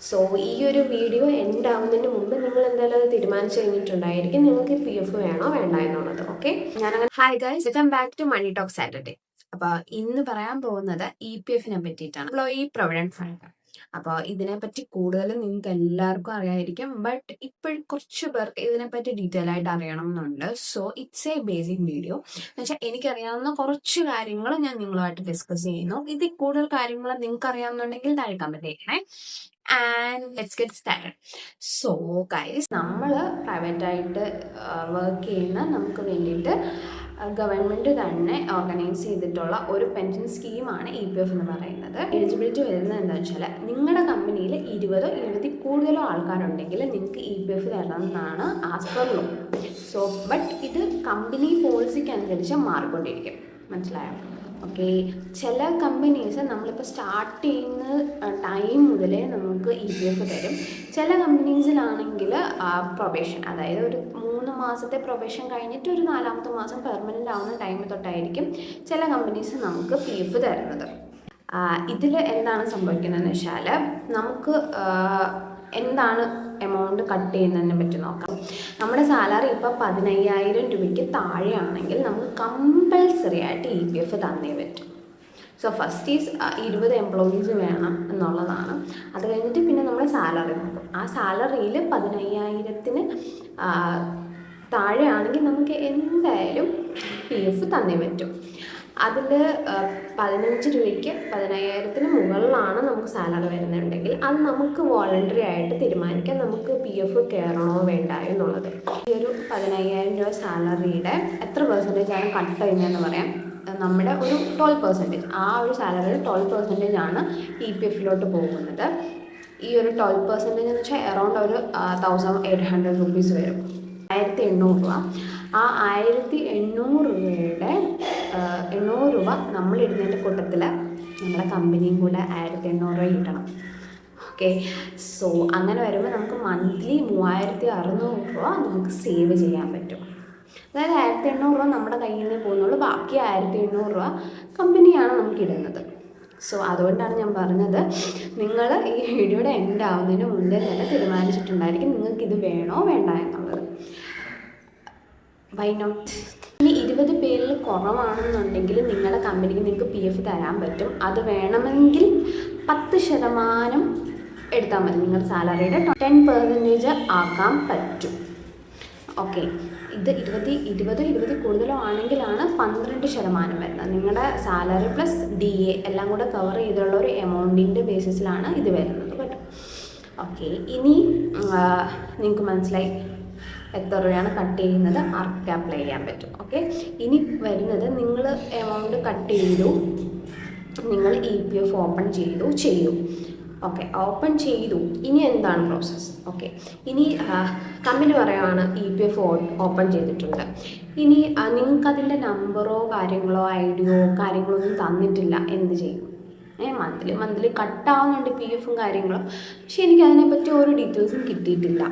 So ഈ ഒരു video end ആവുന്നതിന് മുമ്പ് നിങ്ങൾ എന്തായാലും അത് തീരുമാനിച്ചു കഴിഞ്ഞിട്ടുണ്ടായിരിക്കും നിങ്ങൾക്ക് PF വേണോ വേണ്ട എന്നുള്ളത്. ഓക്കെ, ഞാനങ്ങനെ hi guys, welcome back to Money Talk Saturday. അപ്പൊ ഇന്ന് പറയാൻ പോകുന്നത് EPF പറ്റിയിട്ടാണ്, എംപ്ലോയി പ്രൊവിഡന്റ് ഫണ്ട്. അപ്പോൾ ഇതിനെപ്പറ്റി കൂടുതൽ നിങ്ങൾക്ക് എല്ലാവർക്കും അറിയായിരിക്കും, ബട്ട് ഇപ്പോൾ കുറച്ച് പേർക്ക് ഇതിനെപ്പറ്റി ഡീറ്റെയിൽ ആയിട്ട് അറിയണം എന്നുണ്ട്. So it's A basic video. എന്നുവെച്ചാൽ എനിക്കറിയാവുന്ന കുറച്ച് കാര്യങ്ങൾ ഞാൻ നിങ്ങളുമായിട്ട് ഡിസ്കസ് ചെയ്യുന്നു. ഇതിൽ കൂടുതൽ കാര്യങ്ങൾ നിങ്ങൾക്ക് അറിയാവുന്നുണ്ടെങ്കിൽ താഴെ കമന്റ് ചെയ്യണേ. And let's get started. So guys, നമ്മൾ പ്രൈവറ്റായിട്ട് വർക്ക് ചെയ്യുന്ന നമുക്ക് വേണ്ടിയിട്ട് ഗവൺമെൻറ് തന്നെ ഓർഗനൈസ് ചെയ്തിട്ടുള്ള ഒരു പെൻഷൻ സ്കീമാണ് EPF എന്ന് പറയുന്നത്. എലിജിബിലിറ്റി വരുന്നത് എന്താണെന്ന് വെച്ചാൽ നിങ്ങളുടെ കമ്പനിയിൽ 20 കൂടുതലോ ആൾക്കാരുണ്ടെങ്കിൽ നിങ്ങൾക്ക് EPF തരണം എന്നാണ് as per law. So but ഇത് കമ്പനി പോളിസിക്ക് അനുസരിച്ച് മാറിക്കൊണ്ടിരിക്കും, മനസ്സിലായോ? ഓക്കെ, ചില കമ്പനീസ് നമ്മളിപ്പോൾ സ്റ്റാർട്ട് ചെയ്യുന്ന ടൈം മുതലേ നമുക്ക് EPF തരും. ചില കമ്പനീസിലാണെങ്കിൽ പ്രൊബേഷൻ, അതായത് ഒരു 3 മാസത്തെ പ്രൊബേഷൻ കഴിഞ്ഞിട്ട് ഒരു 4ാമത്തെ മാസം പെർമനൻ്റ് ആവുന്ന ടൈം തൊട്ടായിരിക്കും ചില കമ്പനീസ് നമുക്ക് PF തരുന്നത്. ഇതിൽ എന്താണ് സംഭവിക്കുന്നതെന്ന് വെച്ചാൽ നമുക്ക് എന്താണ് എമൗണ്ട് കട്ട് ചെയ്യുന്നതിനെ പറ്റി നോക്കാം. നമ്മുടെ സാലറി ഇപ്പോൾ 15,000 രൂപയ്ക്ക് താഴെയാണെങ്കിൽ നമുക്ക് കമ്പൽസറി ആയിട്ട് EPF തന്നേ പറ്റും. സോ ഫസ്റ്റ് ഈസ് 20 എംപ്ലോയീസ് വേണം എന്നുള്ളതാണ്. അത് കഴിഞ്ഞിട്ട് പിന്നെ നമ്മൾ സാലറി നോക്കും. ആ സാലറിയിൽ 15,000-ന് താഴെയാണെങ്കിൽ നമുക്ക് എന്തായാലും PF തന്നേ പറ്റും. അതിൽ 15 രൂപയ്ക്ക് 15,000-ന് മുകളിലാണ് നമുക്ക് സാലറി വരുന്നുണ്ടെങ്കിൽ അത് നമുക്ക് വോളണ്ടറി ആയിട്ട് തീരുമാനിക്കാം നമുക്ക് PF കയറണോ വേണ്ടായോ എന്നുള്ളത്. ഈ ഒരു 15,000 രൂപ സാലറിയുടെ എത്ര പെർസെൻറ്റേജാണ് കട്ട് ചെയ്യുന്നതെന്ന് പറയാം. നമ്മുടെ ഒരു 12%, ആ ഒരു സാലറിയുടെ 12%ആണ് EPF പോകുന്നത്. ഈ ഒരു 12% എന്ന് വെച്ചാൽ അറൗണ്ട് ഒരു 1,800 റുപ്പീസ് വരും, 1,800 രൂപ. ആ 1,800 രൂപയുടെ 800 രൂപ നമ്മളിടുന്നതിൻ്റെ കൂട്ടത്തിൽ നമ്മുടെ കമ്പനിയും കൂടെ 1,800 രൂപ കിട്ടണം. ഓക്കെ, സോ അങ്ങനെ വരുമ്പോൾ നമുക്ക് മന്ത്ലി 3,600 രൂപ നമുക്ക് സേവ് ചെയ്യാൻ പറ്റും. അതായത് 1,800 രൂപ നമ്മുടെ കയ്യിൽ നിന്ന് പോകുന്നുള്ളൂ, ബാക്കി 1,800 രൂപ കമ്പനിയാണ് നമുക്ക് ഇടുന്നത്. സോ അതുകൊണ്ടാണ് ഞാൻ പറഞ്ഞത്, നിങ്ങൾ ഈ വീഡിയോയുടെ എൻഡ് ആവുന്നതിന് മുന്നേ തന്നെ തീരുമാനിച്ചിട്ടുണ്ടായിരിക്കും നിങ്ങൾക്ക് ഇത് വേണോ വേണ്ട എന്നുള്ളത്. Why not? ഇനി 20 പേരിൽ കുറവാണെന്നുണ്ടെങ്കിൽ നിങ്ങളുടെ കമ്പനിക്ക് നിങ്ങൾക്ക് PF തരാൻ പറ്റും. അത് വേണമെങ്കിൽ 10% എടുത്താൽ മതി, നിങ്ങളുടെ സാലറിയുടെ 10% ആക്കാൻ പറ്റും. ഓക്കെ, ഇത് 20 കൂടുതലോ ആണെങ്കിലാണ് 12% വരുന്നത്. നിങ്ങളുടെ സാലറി പ്ലസ് DA എല്ലാം കൂടെ കവർ ചെയ്തുള്ള ഒരു എമൗണ്ടിൻ്റെ ബേസിസിലാണ് ഇത് വരുന്നത് കേട്ടോ. ഓക്കെ, ഇനി നിങ്ങൾക്ക് മനസ്സിലായി എത്ര രൂപയാണ് കട്ട് ചെയ്യുന്നത്, ആർക്ക് അപ്ലൈ ചെയ്യാൻ പറ്റും. ഓക്കെ, ഇനി വരുന്നത് നിങ്ങൾ എമൗണ്ട് കട്ട് ചെയ്തു, നിങ്ങൾ EPF ഓപ്പൺ ചെയ്തു. ഓക്കെ, ഓപ്പൺ ചെയ്തു. ഇനി എന്താണ് പ്രോസസ്സ്? ഓക്കെ, ഇനി കമ്പനി പറയുകയാണ് EPF ഓപ്പൺ ചെയ്തിട്ടുണ്ട്. ഇനി നിങ്ങൾക്കതിൻ്റെ നമ്പറോ കാര്യങ്ങളോ ഐഡിയോ കാര്യങ്ങളോ ഒന്നും തന്നിട്ടില്ല, എന്ത് ചെയ്യും? മന്ത്ലി കട്ടാവുന്നുണ്ട് PF കാര്യങ്ങളും, പക്ഷെ എനിക്ക് അതിനെപ്പറ്റി ഒരു ഡീറ്റെയിൽസും കിട്ടിയിട്ടില്ല,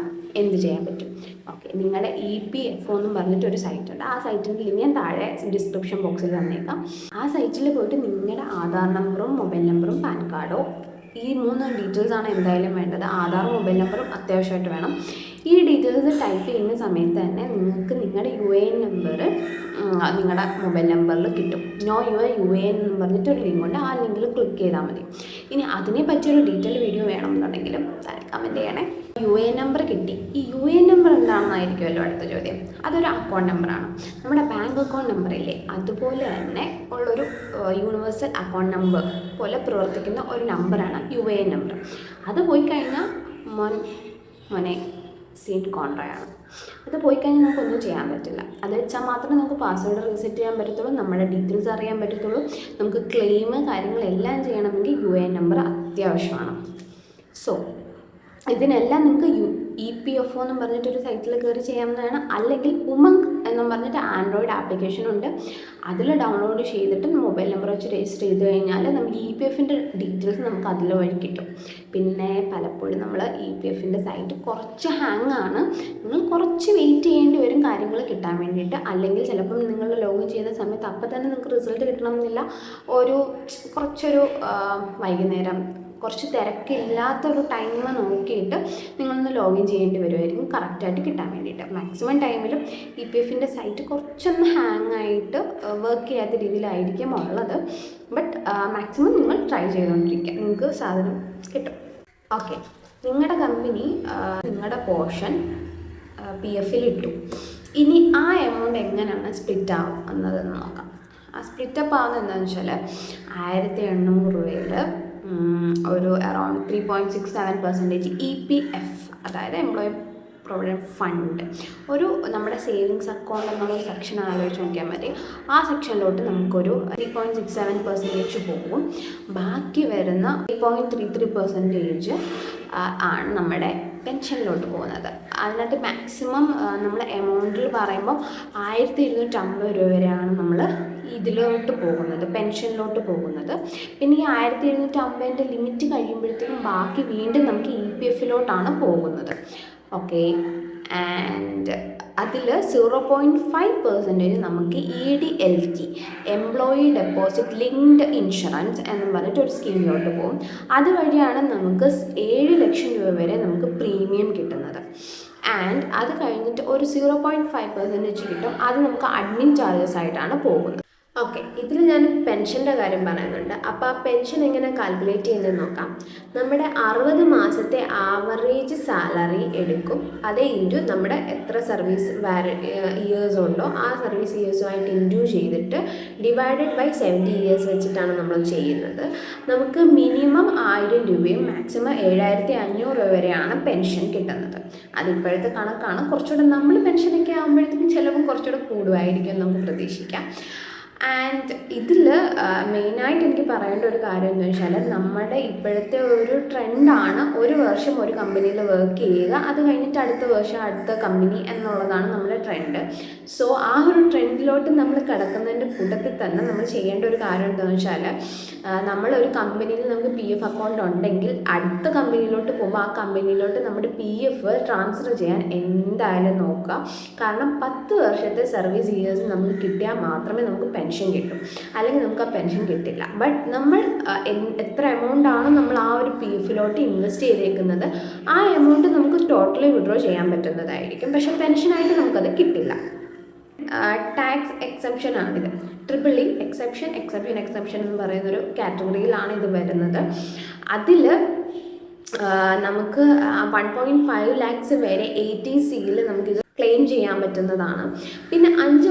എന്ത് ചെയ്യാൻ പറ്റും? ഓക്കെ, നിങ്ങളുടെ EPF എന്നും പറഞ്ഞിട്ടൊരു സൈറ്റ് ഉണ്ട്. ആ സൈറ്റിൻ്റെ ലിങ്ക് ഞാൻ താഴെ ഡിസ്ക്രിപ്ഷൻ ബോക്സിൽ തന്നേക്കാം. ആ സൈറ്റിൽ പോയിട്ട് നിങ്ങളുടെ ആധാർ നമ്പറും മൊബൈൽ നമ്പറും പാൻ കാർഡോ, ഈ 3 ഡീറ്റെയിൽസാണ് എന്തായാലും വേണ്ടത്. ആധാറും മൊബൈൽ നമ്പറും അത്യാവശ്യമായിട്ട് വേണം. ഈ ഡീറ്റെയിൽസ് ടൈപ്പ് ചെയ്യുന്ന സമയത്ത് തന്നെ നിങ്ങൾക്ക് നിങ്ങളുടെ UAN നമ്പർ നിങ്ങളുടെ മൊബൈൽ നമ്പറിൽ കിട്ടും. നോ യുവർ UAN എന്ന് പറഞ്ഞിട്ടൊരു ലിങ്ക് ഉണ്ട്, ആ ലിങ്കിൽ ക്ലിക്ക് ചെയ്താൽ മതി. ഇനി അതിനെ പറ്റിയൊരു ഡീറ്റെയിൽ വീഡിയോ വേണമെന്നുണ്ടെങ്കിലും കമൻറ്റ് ചെയ്യണേ. UAN നമ്പർ കിട്ടി. ഈ UAN നമ്പർ എന്താണെന്നായിരിക്കുമല്ലോ അടുത്ത ചോദ്യം. അതൊരു അക്കൗണ്ട് നമ്പറാണ്. നമ്മുടെ ബാങ്ക് അക്കൗണ്ട് നമ്പറില്ലേ, അതുപോലെ തന്നെ ഉള്ളൊരു യൂണിവേഴ്സൽ അക്കൗണ്ട് നമ്പർ പോലെ പ്രവർത്തിക്കുന്ന ഒരു നമ്പറാണ് UAN നമ്പർ. അത് പോയി കഴിഞ്ഞാൽ മോനെ സീൻ കോൺട്രയാണ്. അത് പോയി കഴിഞ്ഞാൽ നമുക്കൊന്നും ചെയ്യാൻ പറ്റില്ല. അത് വെച്ചാൽ മാത്രമേ നമുക്ക് പാസ്വേഡ് റീസെറ്റ് ചെയ്യാൻ പറ്റത്തുള്ളൂ, നമ്മുടെ ഡീറ്റെയിൽസ് അറിയാൻ പറ്റത്തുള്ളൂ. നമുക്ക് ക്ലെയിം കാര്യങ്ങളെല്ലാം ചെയ്യണമെങ്കിൽ UAN നമ്പർ അത്യാവശ്യമാണ്. സോ ഇതിനെല്ലാം നിങ്ങൾക്ക് EPF എന്നും പറഞ്ഞിട്ടൊരു സൈറ്റിൽ കയറി ചെയ്യാവുന്നതാണ്. അല്ലെങ്കിൽ ഉമംഗ് എന്നും പറഞ്ഞിട്ട് ആൻഡ്രോയിഡ് ആപ്ലിക്കേഷൻ ഉണ്ട്, അതിൽ ഡൗൺലോഡ് ചെയ്തിട്ട് മൊബൈൽ നമ്പർ വെച്ച് രജിസ്റ്റർ ചെയ്ത് കഴിഞ്ഞാൽ നമുക്ക് EPFൻ്റെ ഡീറ്റെയിൽസ് നമുക്ക് അതിൽ വഴി കിട്ടും. പിന്നെ പലപ്പോഴും നമ്മൾ EPFൻ്റെ സൈറ്റ് കുറച്ച് ഹാങ് ആണ്, നിങ്ങൾ കുറച്ച് വെയിറ്റ് ചെയ്യേണ്ടി വരും കാര്യങ്ങൾ കിട്ടാൻ വേണ്ടിയിട്ട്. അല്ലെങ്കിൽ ചിലപ്പം നിങ്ങൾ ലോഗിൻ ചെയ്യുന്ന സമയത്ത് അപ്പം തന്നെ നിങ്ങൾക്ക് റിസൾട്ട് കിട്ടണമെന്നില്ല, കുറച്ചൊരു വൈകുന്നേരം കുറച്ച് തിരക്കില്ലാത്തൊരു ടൈം നോക്കിയിട്ട് നിങ്ങളൊന്ന് ലോഗിൻ ചെയ്യേണ്ടി വരുമായിരിക്കും കറക്റ്റായിട്ട് കിട്ടാൻ വേണ്ടിയിട്ട്. മാക്സിമം ടൈമിലും EPFൻ്റെ സൈറ്റ് കുറച്ചൊന്ന് ഹാങ് ആയിട്ട് വർക്ക് ചെയ്യാത്ത രീതിയിലായിരിക്കും ഉള്ളത്. ബട്ട് മാക്സിമം നിങ്ങൾ ട്രൈ ചെയ്തുകൊണ്ടിരിക്കുക, നിങ്ങൾക്ക് സാധനം കിട്ടും. ഓക്കെ, നിങ്ങളുടെ കമ്പനി നിങ്ങളുടെ പോർഷൻ PF ഇട്ടു. ഇനി ആ എമൗണ്ട് എങ്ങനെയാണ് സ്പ്ലിറ്റ് ആവുന്നതെന്ന് നോക്കാം. ആ സ്പ്ലിറ്റപ്പ് ആവുന്നത് എന്താണെന്ന് വെച്ചാൽ 1800 രൂപയിൽ ഒരു അറൗണ്ട് 3.67% EPF, അതായത് എംപ്ലോയി പ്രൊവിഡൻറ്റ് ഫണ്ട്, ഒരു നമ്മുടെ സേവിങ്സ് അക്കൗണ്ട് എന്നുള്ള സെക്ഷൻ ആലോചിച്ച് നോക്കിയാൽ മതി. ആ സെക്ഷനിലോട്ട് നമുക്കൊരു 3.67% പോകും. ബാക്കി വരുന്ന 3.33% ആണ് നമ്മുടെ പെൻഷനിലോട്ട് പോകുന്നത്. അതിനകത്ത് മാക്സിമം നമ്മൾ എമൗണ്ടിൽ പറയുമ്പോൾ 1250 രൂപ വരെയാണ് നമ്മൾ ഇതിലോട്ട് പോകുന്നത്, പെൻഷനിലോട്ട് പോകുന്നത്. പിന്നെ ഈ 1750 ലിമിറ്റ് കഴിയുമ്പോഴത്തേക്കും ബാക്കി വീണ്ടും നമുക്ക് EPFലോട്ടാണ് പോകുന്നത്. ഓക്കെ, ആൻഡ് അതിൽ 0.5% നമുക്ക് EDLT, employee deposit linked insurance എന്ന് പറഞ്ഞിട്ട് ഒരു സ്കീമിലോട്ട് പോകും. അതുവഴിയാണ് നമുക്ക് 7 ലക്ഷം രൂപ വരെ നമുക്ക് പ്രീമിയം കിട്ടുന്നത്. ആൻഡ് അത് കഴിഞ്ഞിട്ട് ഒരു 0.5% കിട്ടും. അത് നമുക്ക് അഡ്മിൻ ചാർജസ് ആയിട്ടാണ് പോകുന്നത്. ഓക്കെ, ഇതിൽ ഞാൻ പെൻഷൻ്റെ കാര്യം പറയുന്നുണ്ട്. അപ്പോൾ ആ പെൻഷൻ എങ്ങനെ കാൽക്കുലേറ്റ് ചെയ്യുന്നതെന്ന് നോക്കാം. നമ്മുടെ 60 മാസത്തെ ആവറേജ് സാലറി എടുക്കും. അതേ ഇൻറ്റു നമ്മുടെ എത്ര സർവീസ് ഇയേഴ്സ് ഉണ്ടോ ആ സർവീസ് ഇയേഴ്സുമായിട്ട് ഇൻറ്റു ചെയ്തിട്ട് ഡിവൈഡഡ് ബൈ 70 ഇയേഴ്സ് വെച്ചിട്ടാണ് നമ്മൾ ചെയ്യുന്നത്. നമുക്ക് മിനിമം 1000 രൂപയും മാക്സിമം 7500 രൂപ വരെയാണ് പെൻഷൻ കിട്ടുന്നത്. അതിപ്പോഴത്തെ കണക്കാണ്. കുറച്ചുകൂടെ നമ്മൾ പെൻഷനൊക്കെ ആകുമ്പോഴത്തേക്കും ചിലവും കുറച്ചുകൂടെ കൂടുമായിരിക്കും നമുക്ക് പ്രതീക്ഷിക്കാം. ആൻഡ് ഇതിൽ മെയിനായിട്ട് എനിക്ക് പറയേണ്ട ഒരു കാര്യം എന്ന് വെച്ചാൽ നമ്മുടെ ഇപ്പോഴത്തെ ഒരു ട്രെൻഡാണ് ഒരു വർഷം ഒരു കമ്പനിയിൽ വർക്ക് ചെയ്യുക, അത് കഴിഞ്ഞിട്ട് അടുത്ത വർഷം അടുത്ത കമ്പനി എന്നുള്ളതാണ് നമ്മുടെ ട്രെൻഡ്. സോ ആ ഒരു ട്രെൻഡിലോട്ട് നമ്മൾ കിടക്കുന്നതിൻ്റെ കൂട്ടത്തിൽ തന്നെ നമ്മൾ ചെയ്യേണ്ട ഒരു കാര്യം എന്താണെന്ന് വെച്ചാൽ നമ്മളൊരു കമ്പനിയിൽ നമുക്ക് PF അക്കൗണ്ട് ഉണ്ടെങ്കിൽ അടുത്ത കമ്പനിയിലോട്ട് പോകുമ്പോൾ ആ കമ്പനിയിലോട്ട് നമ്മുടെ PF ട്രാൻസ്ഫർ ചെയ്യാൻ എന്തായാലും നോക്കുക. കാരണം 10 വർഷത്തെ സർവീസ് ഇയേഴ്സ് നമുക്ക് കിട്ടിയാൽ മാത്രമേ നമുക്ക് പെൻഷൻ കിട്ടും, അല്ലെങ്കിൽ നമുക്ക് ആ പെൻഷൻ കിട്ടില്ല. ബട്ട് നമ്മൾ എത്ര എമൗണ്ടാണ് നമ്മൾ ആ ഒരു PFലോട്ട് ഇൻവെസ്റ്റ് ചെയ്തേക്കുന്നത് ആ എമൗണ്ട് നമുക്ക് ടോട്ടലി വിഡ്രോ ചെയ്യാൻ പറ്റുന്നതായിരിക്കും. പക്ഷേ പെൻഷനായിട്ട് നമുക്കത് കിട്ടില്ല. ടാക്സ് എക്സെപ്ഷൻ ആണിത്. EEE എക്സെപ്ഷൻ എന്ന് പറയുന്നൊരു കാറ്റഗറിയിലാണ് ഇത് വരുന്നത്. അതിൽ നമുക്ക് 1.5 lakhs വരെ ATCയിൽ നമുക്കിത് ക്ലെയിം ചെയ്യാൻ പറ്റുന്നതാണ്. പിന്നെ 5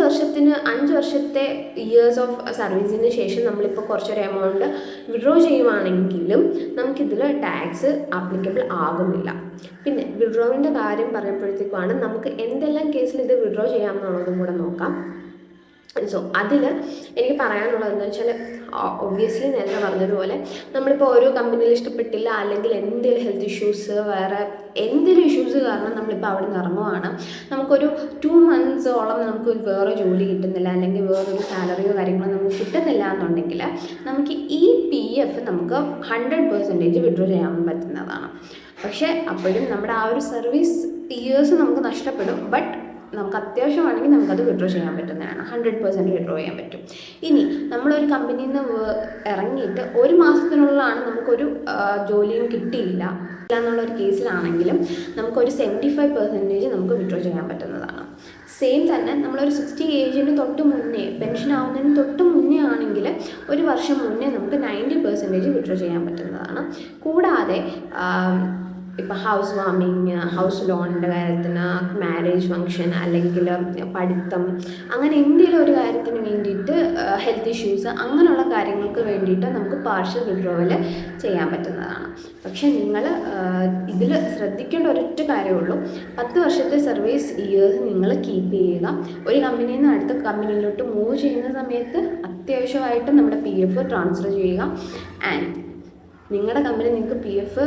വർഷത്തെ ഇയേഴ്സ് ഓഫ് സർവീസിന് ശേഷം നമ്മളിപ്പോൾ കുറച്ചൊരു എമൗണ്ട് വിഡ്രോ ചെയ്യുവാണെങ്കിലും നമുക്കിതിൽ ടാക്സ് ആപ്ലിക്കബിൾ ആകുന്നില്ല. പിന്നെ വിഡ്രോവിൻ്റെ കാര്യം പറയുമ്പോഴത്തേക്കുമാണ് നമുക്ക് എന്തെല്ലാം കേസിൽ ഇത് വിഡ്രോ ചെയ്യാമെന്നുള്ളതും കൂടെ നോക്കാം. സോ അതിൽ എനിക്ക് പറയാനുള്ളത് എന്താ വെച്ചാൽ ഒബ്വിയസ്ലി നേരത്തെ പറഞ്ഞതുപോലെ നമ്മളിപ്പോൾ ഓരോ കമ്പനിയിൽ ഇഷ്ടപ്പെട്ടില്ല, അല്ലെങ്കിൽ എന്തെങ്കിലും ഹെൽത്ത് ഇഷ്യൂസ് വേറെ എന്തെങ്കിലും ഇഷ്യൂസ് കാരണം നമ്മളിപ്പോൾ അവിടെ നിന്ന് ഇറങ്ങുവാണ്, നമുക്കൊരു 2 monthsോളം നമുക്ക് വേറെ ജോലി കിട്ടുന്നില്ല, അല്ലെങ്കിൽ വേറൊരു സാലറിയോ കാര്യങ്ങളോ നമുക്ക് കിട്ടുന്നില്ല എന്നുണ്ടെങ്കിൽ നമുക്ക് ഈ PF നമുക്ക് 100% വിഡ്രോ ചെയ്യാൻ പറ്റുന്നതാണ്. പക്ഷേ അപ്പോഴും നമ്മുടെ ആ ഒരു സർവീസ് ഇയേഴ്സ് നമുക്ക് നഷ്ടപ്പെടും. ബട്ട് നമുക്ക് അത്യാവശ്യമാണെങ്കിൽ നമുക്കത് വിഡ്രോ ചെയ്യാൻ പറ്റുന്നതാണ്. 100% വിഡ്രോ ചെയ്യാൻ പറ്റും. ഇനി നമ്മളൊരു കമ്പനിയിൽ നിന്ന് ഇറങ്ങിയിട്ട് 1 മാസത്തിനുള്ളിലാണ് നമുക്കൊരു ജോലിയും കിട്ടിയില്ല എന്നുള്ളൊരു കേസിലാണെങ്കിലും നമുക്കൊരു 75% നമുക്ക് വിഡ്രോ ചെയ്യാൻ പറ്റുന്നതാണ്. സെയിം തന്നെ നമ്മളൊരു 60 ഏജിന് തൊട്ട് മുന്നേ, പെൻഷൻ ആവുന്നതിന് തൊട്ട് മുന്നേ ആണെങ്കിൽ 1 വർഷം മുന്നേ നമുക്ക് 90% വിഡ്രോ ചെയ്യാൻ പറ്റുന്നതാണ്. കൂടാതെ ഇപ്പോൾ ഹൗസ് വാമിങ്, ഹൗസ് ലോണിൻ്റെ കാര്യത്തിന്, മാരേജ് ഫങ്ഷൻ, അല്ലെങ്കിൽ പഠിത്തം, അങ്ങനെ എന്തെങ്കിലും ഒരു കാര്യത്തിന് വേണ്ടിയിട്ട്, ഹെൽത്ത് ഇഷ്യൂസ്, അങ്ങനെയുള്ള കാര്യങ്ങൾക്ക് വേണ്ടിയിട്ട് നമുക്ക് പാർഷ്യൽ വിഡ്രോവൽ ചെയ്യാൻ പറ്റുന്നതാണ്. പക്ഷേ നിങ്ങൾ ഇതിൽ ശ്രദ്ധിക്കേണ്ട ഒരൊറ്റ കാര്യമുള്ളൂ, 10 വർഷത്തെ സർവീസ് ഇയേഴ്സ് നിങ്ങൾ കീപ്പ് ചെയ്യുക. ഒരു കമ്പനിയിൽ നിന്ന് അടുത്ത കമ്പനിയിലോട്ട് മൂവ് ചെയ്യുന്ന സമയത്ത് അത്യാവശ്യമായിട്ട് നമ്മുടെ PF ട്രാൻസ്ഫർ ചെയ്യുക. ആൻഡ് നിങ്ങളുടെ കമ്പനി നിങ്ങൾക്ക് PF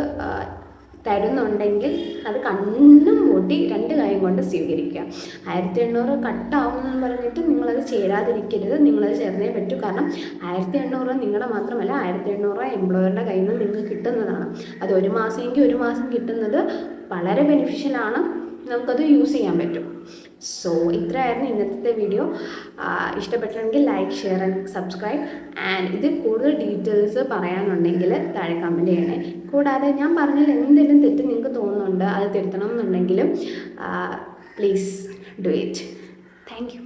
തരുന്നുണ്ടെങ്കിൽ അത് കണ്ണും പൂട്ടി 2 കൈ കൊണ്ട് സ്വീകരിക്കുക. 1800 കട്ടാവുമെന്ന് പറഞ്ഞിട്ട് നിങ്ങളത് ചേരാതിരിക്കരുത്, നിങ്ങളത് ചേർന്നേ പറ്റൂ. കാരണം 1800 നിങ്ങളുടെ മാത്രമല്ല, 1800 എംപ്ലോയറുടെ കയ്യിൽ നിന്ന് നിങ്ങൾക്ക് കിട്ടുന്നതാണ്. അത് 1 മാസമെങ്കിൽ 1 മാസം കിട്ടുന്നത് വളരെ ബെനിഫിഷ്യലാണ്. നമുക്കത് യൂസ് ചെയ്യാൻ പറ്റും. സോ ഇത്രയായിരുന്നു ഇന്നത്തെ വീഡിയോ. ഇഷ്ടപ്പെട്ടിട്ടുണ്ടെങ്കിൽ like, share and subscribe. And ഇതിൽ കൂടുതൽ ഡീറ്റെയിൽസ് പറയാനുണ്ടെങ്കിൽ താഴെ കമൻറ്റ് ചെയ്യണേ. കൂടാതെ ഞാൻ പറഞ്ഞതിൽ എന്തെങ്കിലും തെറ്റ് നിങ്ങൾക്ക് തോന്നുന്നുണ്ട്, അത് തിരുത്തണം എന്നുണ്ടെങ്കിലും please do it. Thank you.